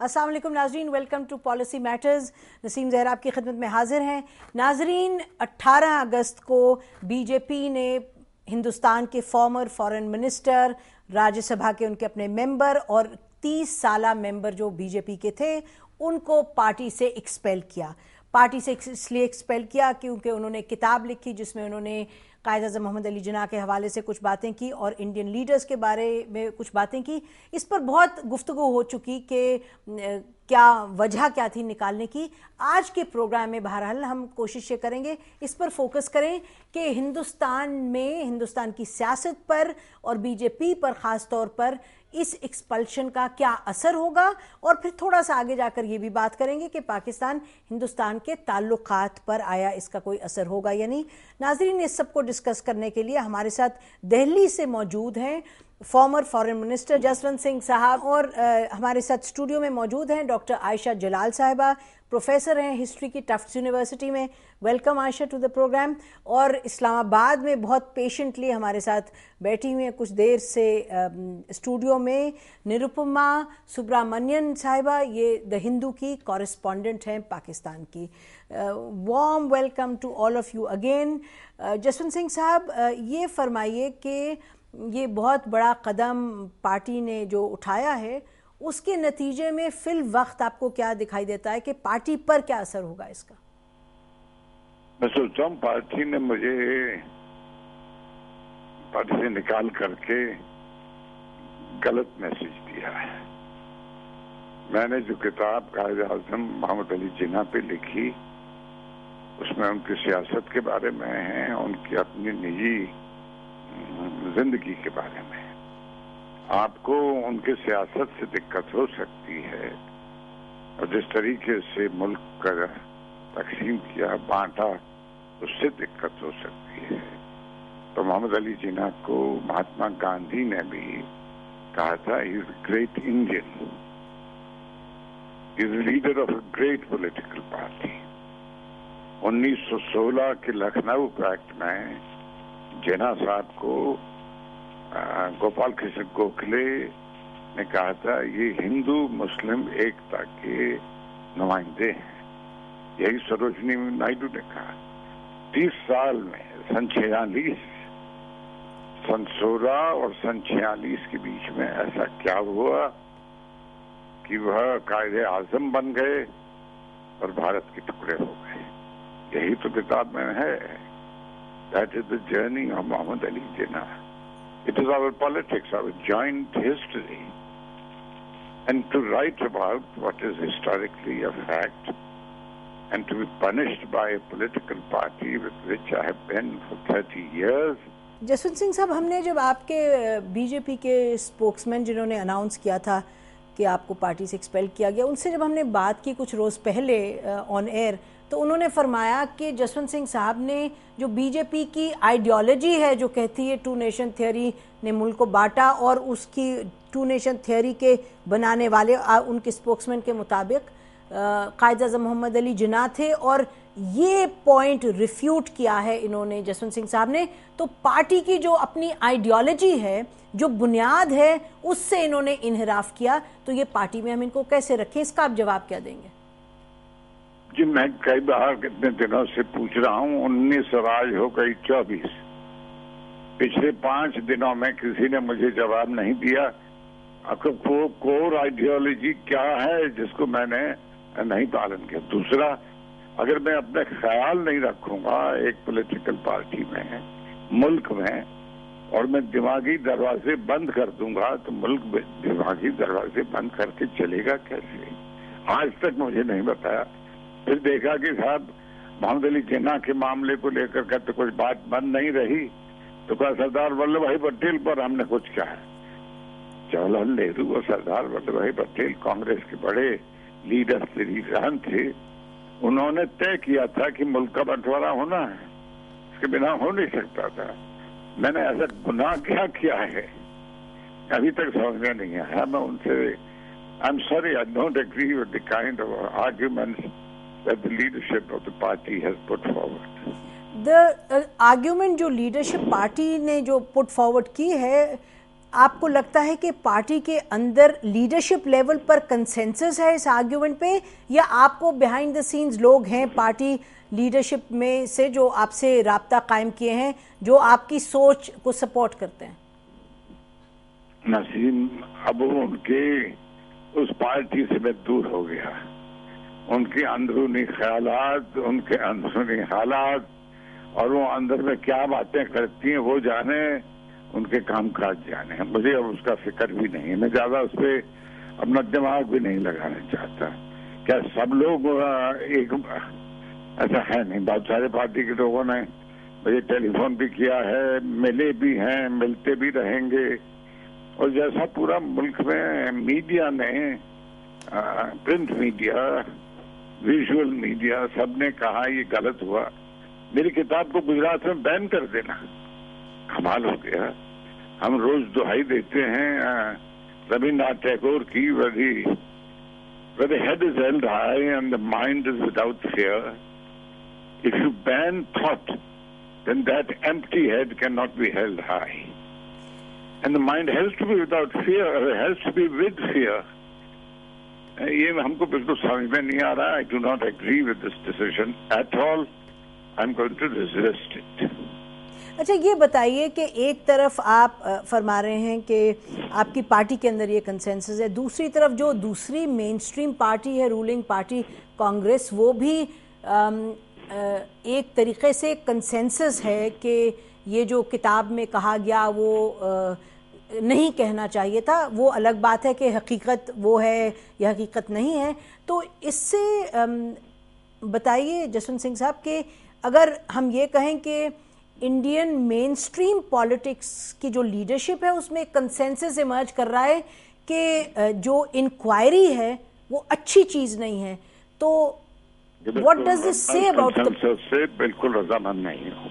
अस्सलाम वालेकुम नाजरीन, welcome to policy matters. Naseem Zahra आपकी खिदमत में हाजिर हैं। नाजरीन, 18 अगस्त को बीजेपी ने हिंदुस्तान के फॉर्मर फॉरेन मिनिस्टर, राज्यसभा के उनके अपने मेंबर और 30 साला मेंबर जो बीजेपी के थे, उनको पार्टी से एक्सपेल किया। पार्टी से इसलिए एक्सपेल किया क्योंकि उन्होंने किताब लिखी जिसमें उन्होंने कायद-ए-आज़म मोहम्मद अली जिन्ना के हवाले से कुछ बातें की और इंडियन लीडर्स के बारे में कुछ बातें की। इस पर बहुत गुफ्तगू हो चुकी कि क्या वजह क्या थी निकालने की। आज के प्रोग्राम में बहरहाल हम कोशिश ये करेंगे इस पर फोकस करें कि हिंदुस्तान में, हिंदुस्तान की सियासत पर और बीजेपी पर ख़ास तौर पर इस एक्सपल्शन का क्या असर होगा, और फिर थोड़ा सा आगे जाकर ये भी बात करेंगे कि पाकिस्तान हिंदुस्तान के ताल्लुकात पर आया इसका कोई असर होगा या नहीं। नाज़रीन, इस सब को डिस्कस करने के लिए हमारे साथ दिल्ली से मौजूद हैं farmer foreign minister Jaswant Singh साहब, और हमारे साथ स्टूडियो में मौजूद हैं डॉक्टर आयशा जलाल साहिबा, प्रोफेसर हैं हिस्ट्री की टफ्ट्स यूनिवर्सिटी में। Welcome Ayesha to the programme. और इस्लामाबाद में बहुत पेशेंटली हमारे साथ बैठी हुई हैं कुछ देर से स्टूडियो में निरुपमा सुब्रमण्यन साहिबा, ये द हिंदू की कॉरेस्पॉन्डेंट हैं पाकिस्तान की। Warm welcome to all of you again. Jaswant Singh sahab, ये फरमाइए कि ये बहुत बड़ा कदम पार्टी ने जो उठाया है उसके नतीजे में फिल वक्त आपको क्या दिखाई देता है कि पार्टी पर क्या असर होगा इसका? मैं सोचता हूँ पार्टी ने मुझे पार्टी से निकाल करके गलत मैसेज दिया है। मैंने जो किताब कायद-ए-आज़म मोहम्मद अली जिन्ना पे लिखी उसमें उनकी सियासत के बारे में है, उनकी अपनी निजी जिंदगी के बारे में। आपको उनके सियासत से दिक्कत हो सकती है और जिस तरीके से मुल्क का तकसीम किया, बांटा, उससे दिक्कत हो सकती है। तो मोहम्मद अली जिन्ना को महात्मा गांधी ने भी कहा था, he is great Indian, he is leader of a great political party. 1916 के लखनऊ पैक्ट में जिन्ना साहब को गोपाल कृष्ण गोखले ने कहा था ये हिंदू मुस्लिम एकता के नुमाइंदे हैं। यही सरोजनी नायडू ने कहा। 30 साल में सन 16 और सन 46 के बीच में ऐसा क्या हुआ कि वह कायद-ए-आज़म बन गए और भारत के टुकड़े हो गए। यही तो किताब में है। That is the journey of Muhammad Ali Jinnah. It is our politics, our joint history. And to write about what is historically a fact and to be punished by a political party with which I have been for 30 years. Jaswant Singh साहब, हमने जब आपके BJP के spokesman जिन्होंने announce किया था कि आपको पार्टी से एक्सपेल किया गया, उनसे जब हमने बात की कुछ रोज़ पहले ऑन एयर, तो उन्होंने फरमाया कि जसवंत सिंह साहब ने जो बीजेपी की आइडियोलॉजी है जो कहती है टू नेशन थियोरी ने मुल्क को बांटा, और उसकी टू नेशन थियोरी के बनाने वाले उनके स्पोक्समैन के मुताबिक कायद-ए-आज़म मोहम्मद अली जिन्ना थे, और ये पॉइंट रिफ्यूट किया है इन्होंने जसवंत सिंह साहब ने। तो पार्टी की जो अपनी आइडियोलॉजी है, जो बुनियाद है, उससे इन्होंने इनहराफ किया। तो ये पार्टी में हम इनको कैसे रखें, इसका आप जवाब क्या देंगे? जी, मैं कई बार कितने दिनों से पूछ रहा हूँ। 19 और आज हो गई 24। पिछले 5 दिनों में किसी ने मुझे जवाब नहीं दिया। आपको कोर आइडियोलॉजी क्या है जिसको मैंने नहीं पालन किया। दूसरा, अगर मैं अपने ख्याल नहीं रखूंगा एक पॉलिटिकल पार्टी में, मुल्क में, और मैं दिमागी दरवाजे बंद कर दूंगा तो मुल्क दिमागी दरवाजे बंद करके चलेगा कैसे? आज तक मुझे नहीं बताया। फिर देखा कि साहब मोहम्मद अली जिन्ना के मामले को लेकर के तो कुछ बात बंद नहीं रही, तो कहा सरदार वल्लभ भाई पटेल पर हमने कुछ कहा। जवाहरलाल नेहरू और सरदार वल्लभ भाई पटेल कांग्रेस के बड़े लीडर थे। उन्होंने तय किया था कि मुल्क का बंटवारा होना है, इसके बिना हो नहीं सकता था। मैंने ऐसा गुनाह क्या किया है अभी तक समझ में नहीं आया। मैं उनसे I am sorry, I don't agree with the kind of arguments that the leadership of the party has put forward. The argument जो लीडरशिप पार्टी ने जो पुट फॉरवर्ड की है, आपको लगता है कि पार्टी के अंदर लीडरशिप लेवल पर कंसेंसस है इस आर्ग्यूमेंट पे, या आपको बिहाइंड द सीन्स लोग हैं पार्टी लीडरशिप में से जो आपसे राब्ता कायम किए हैं, जो आपकी सोच को सपोर्ट करते हैं? नसीम, अब उनके उस पार्टी से मैं दूर हो गया। उनके अंदरूनी ख्यालात, उनके अंदरूनी हालात और वो अंदर में क्या बातें करती हैं वो जाने, उनके कामकाज जाने। मुझे अब उसका फिक्र भी नहीं है, मैं ज्यादा उस पर अपना दिमाग भी नहीं लगाना चाहता। क्या सब लोग एक ऐसा है नहीं, बहुत सारे पार्टी के लोगों ने मुझे टेलीफोन भी किया है, मिले भी हैं, मिलते भी रहेंगे। और जैसा पूरा मुल्क में मीडिया ने, प्रिंट मीडिया, विजुअल मीडिया, सबने कहा ये गलत हुआ, मेरी किताब को गुजरात में बैन कर देना, कमाल हो गया। हम रोज दुहाई देते हैं रविन्द्रनाथ टैगोर की, where the head is held high and the mind is without fear. If you ban thought, then that empty head cannot be held high. And the mind has to be without fear, has to be with fear. یہ ہم کو بالکل سمجھ میں نہیں آ رہا. I do not agree with this decision at all. I'm going to resist it. اچھا یہ بتائیے کہ ایک طرف آپ فرما رہے ہیں کہ آپ کی پارٹی کے اندر یہ کنسنسس ہے، دوسری طرف جو دوسری مین سٹریم پارٹی ہے، رولنگ پارٹی کانگریس، وہ بھی ایک طریقے سے کنسنسس ہے کہ یہ جو کتاب میں کہا گیا وہ نہیں کہنا چاہیے تھا. وہ الگ بات ہے کہ حقیقت وہ ہے یا حقیقت نہیں ہے. تو اس سے بتائیے جسونت سنگھ صاحب کہ اگر ہم یہ کہیں کہ انڈین مین سٹریم پالیٹکس کی جو لیڈرشپ ہے اس میں کنسنسس ایمرج کر رہا ہے کہ جو انکوائری ہے وہ اچھی چیز نہیں ہے، تو واٹ ڈز دس سے اباؤٹ کنسنسس سے بالکل رضامند نہیں ہوں.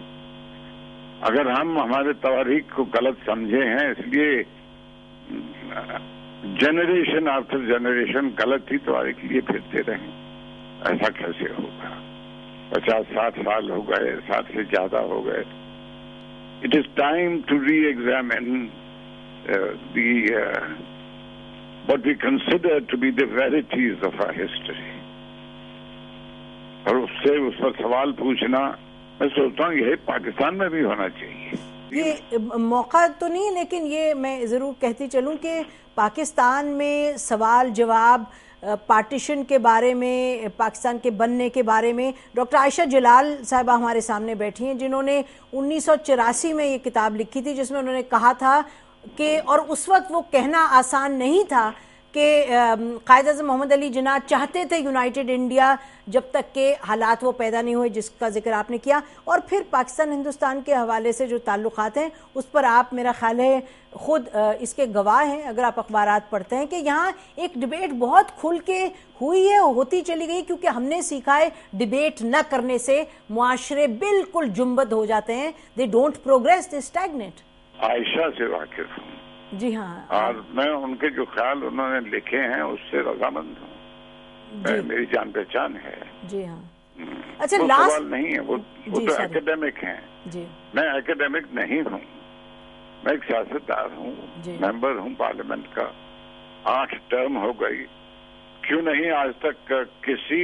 اگر ہم ہمارے تواریخ کو غلط سمجھے ہیں اس لیے جنریشن آفٹر جنریشن غلط ہی تواریخ لیے پھرتے رہیں، ایسا کیسے ہوگا؟ 50-60 سال ہو گئے، 60 سے زیادہ ہو گئے. It is time to reexamine what we consider to be the verities of our history. اور اس پر سوال پوچھنا میں سوچتا ہوں یہ پاکستان میں بھی ہونا چاہیے. یہ موقع تو نہیں، لیکن یہ میں ضرور کہتی چلوں کہ پاکستان میں سوال جواب پارٹیشن کے بارے میں، پاکستان کے بننے کے بارے میں، ڈاکٹر عائشہ جلال صاحبہ ہمارے سامنے بیٹھی ہیں جنہوں نے 1984 میں یہ کتاب لکھی تھی جس میں انہوں نے کہا تھا کہ، اور اس وقت وہ کہنا آسان نہیں تھا کہ قائد اعظم محمد علی جناح چاہتے تھے یونائٹڈ انڈیا جب تک کہ حالات وہ پیدا نہیں ہوئے جس کا ذکر آپ نے کیا. اور پھر پاکستان ہندوستان کے حوالے سے جو تعلقات ہیں اس پر آپ میرا خیال ہے خود اس کے گواہ ہیں اگر آپ اخبارات پڑھتے ہیں کہ یہاں ایک ڈیبیٹ بہت کھل کے ہوئی ہے، ہوتی چلی گئی، کیونکہ ہم نے سیکھا ہے ڈیبیٹ نہ کرنے سے معاشرے بالکل جنبد ہو جاتے ہیں. They don't progress, they stagnate. عائشہ سے واقف ہوں جی ہاں، اور میں ان کے جو خیال انہوں نے لکھے ہیں اس سے رضامند ہوں. میری جان پہچان ہے. جی ہاں. اچھا سوال نہیں ہے، وہ تو ایکیڈیمک ہیں. جی میں ایکیڈیمک نہیں ہوں، میں ایک سیاستدار ہوں، ممبر ہوں پارلیمنٹ کا. 8 ٹرم ہو گئی. کیوں نہیں آج تک کسی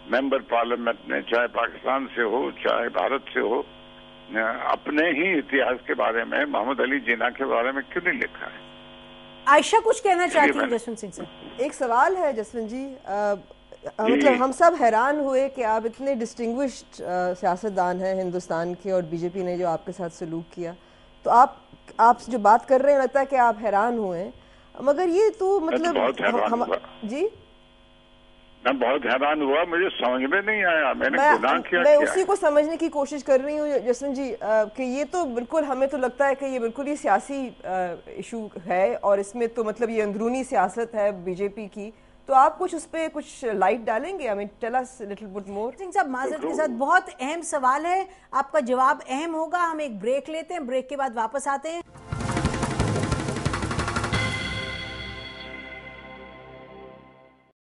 ممبر پارلیمنٹ نے، چاہے پاکستان سے ہو چاہے بھارت سے ہو، اپنے ہی اتہاس کے بارے میں، محمد علی جناح کے بارے میں کیوں نہیں لکھا ہے؟ عائشہ کچھ کہنا چاہتی ہیں جسونت سنگھ صاحب؟ ایک سوال ہے جسونت جی، مطلب ہم سب حیران ہوئے کہ آپ اتنے ڈسٹنگوشڈ سیاستدان ہیں ہندوستان کے اور بی جے پی نے جو آپ کے ساتھ سلوک کیا، تو آپ جو بات کر رہے ہیں لگتا ہے کہ آپ حیران ہوئے، مگر یہ تو مطلب جی میں بہت حیران ہوا، مجھے سمجھ میں نہیں آیا، میں نے گناہ کیا. میں اسی کو سمجھنے کی کوشش کر رہی ہوں جسونت جی کہ یہ تو بالکل ہمیں تو لگتا ہے کہ یہ بالکل ہی سیاسی ایشو ہے اور اس میں تو مطلب یہ اندرونی سیاست ہے بی جے پی کی. تو آپ کچھ اس پہ کچھ لائٹ ڈالیں گے؟ ٹیل اس لٹل بٹ مور. سنگھ صاحب معذرت کے ساتھ بہت اہم سوال ہے، آپ کا جواب اہم ہوگا. ہم ایک بریک لیتے ہیں، بریک کے بعد واپس آتے ہیں.